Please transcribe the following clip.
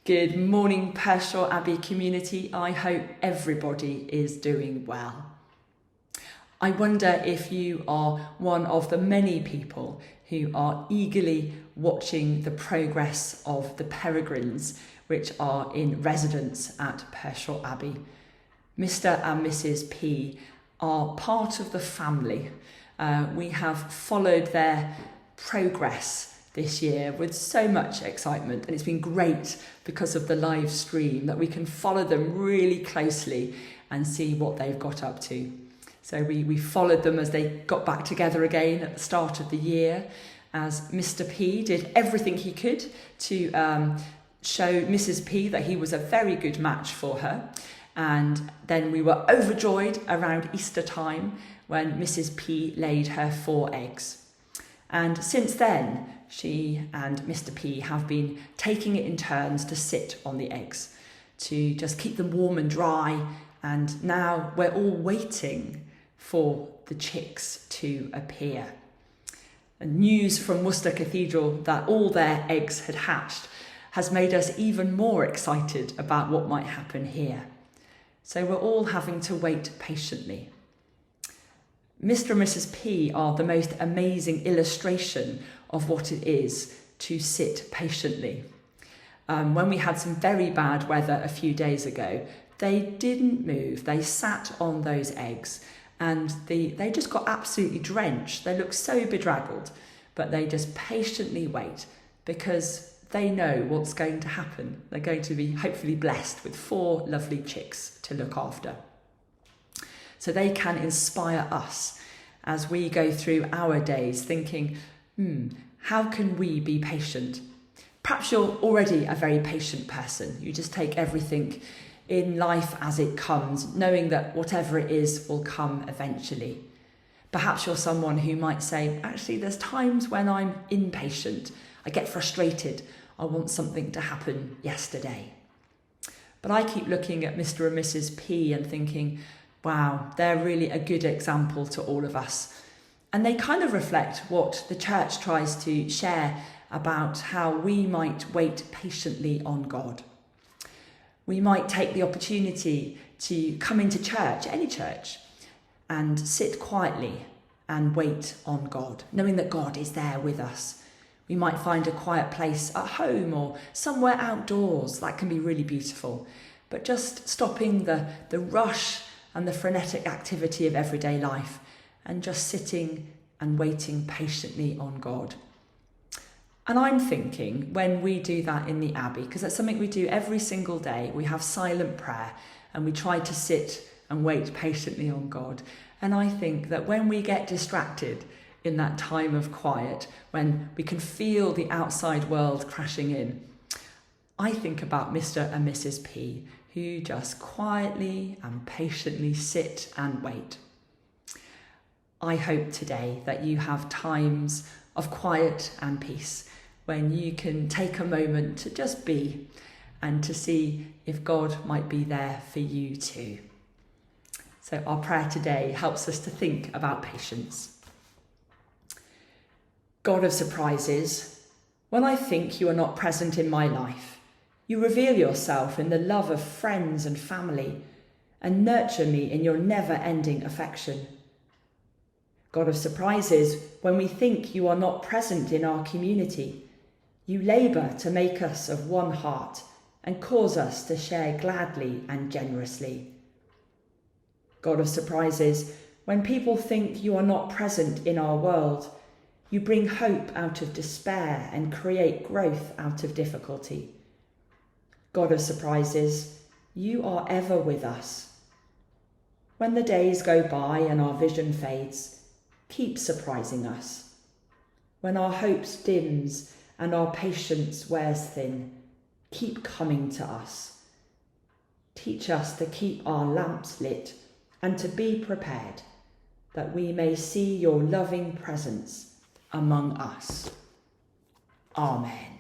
Good morning, Pershore Abbey community. I hope everybody is doing well. I wonder if you are one of the many people who are eagerly watching the progress of the Peregrines, which are in residence at Pershore Abbey. Mr. and Mrs. P are part of the family. We have followed their progress this year with so much excitement, and it's been great because of the live stream that we can follow them really closely and see what they've got up to. So we followed them as they got back together again at the start of the year, as Mr. P did everything he could to show Mrs. P that he was a very good match for her. And then we were overjoyed around Easter time when Mrs. P laid her 4 eggs. And since then, she and Mr. P have been taking it in turns to sit on the eggs, to just keep them warm and dry. And now we're all waiting for the chicks to appear. And news from Worcester Cathedral that all their eggs had hatched has made us even more excited about what might happen here. So we're all having to wait patiently. Mr. and Mrs. P are the most amazing illustration of what it is to sit patiently. When we had some very bad weather a few days ago, they didn't move. They sat on those eggs and they just got absolutely drenched. They look so bedraggled, but they just patiently wait because they know what's going to happen. They're going to be hopefully blessed with 4 lovely chicks to look after. So they can inspire us as we go through our days thinking, how can we be patient? Perhaps you're already a very patient person. You just take everything in life as it comes, knowing that whatever it is will come eventually. Perhaps you're someone who might say, actually, there's times when I'm impatient. I get frustrated. I want something to happen yesterday. But I keep looking at Mr. and Mrs. P and thinking, wow, they're really a good example to all of us. And they kind of reflect what the church tries to share about how we might wait patiently on God. We might take the opportunity to come into church, any church, and sit quietly and wait on God, knowing that God is there with us. We might find a quiet place at home or somewhere outdoors. That can be really beautiful. But just stopping the rush and the frenetic activity of everyday life and just sitting and waiting patiently on God. And I'm thinking when we do that in the Abbey, because that's something we do every single day, we have silent prayer and we try to sit and wait patiently on God. And I think that when we get distracted in that time of quiet, when we can feel the outside world crashing in, I think about Mr. and Mrs. P, who just quietly and patiently sit and wait. I hope today that you have times of quiet and peace when you can take a moment to just be and to see if God might be there for you too. So our prayer today helps us to think about patience. God of surprises, when I think you are not present in my life, you reveal yourself in the love of friends and family and nurture me in your never-ending affection. God of surprises, when we think you are not present in our community, you labour to make us of one heart and cause us to share gladly and generously. God of surprises, when people think you are not present in our world, you bring hope out of despair and create growth out of difficulty. God of surprises, you are ever with us. When the days go by and our vision fades, keep surprising us. When our hopes dims and our patience wears thin, keep coming to us. Teach us to keep our lamps lit and to be prepared, that we may see your loving presence among us. Amen.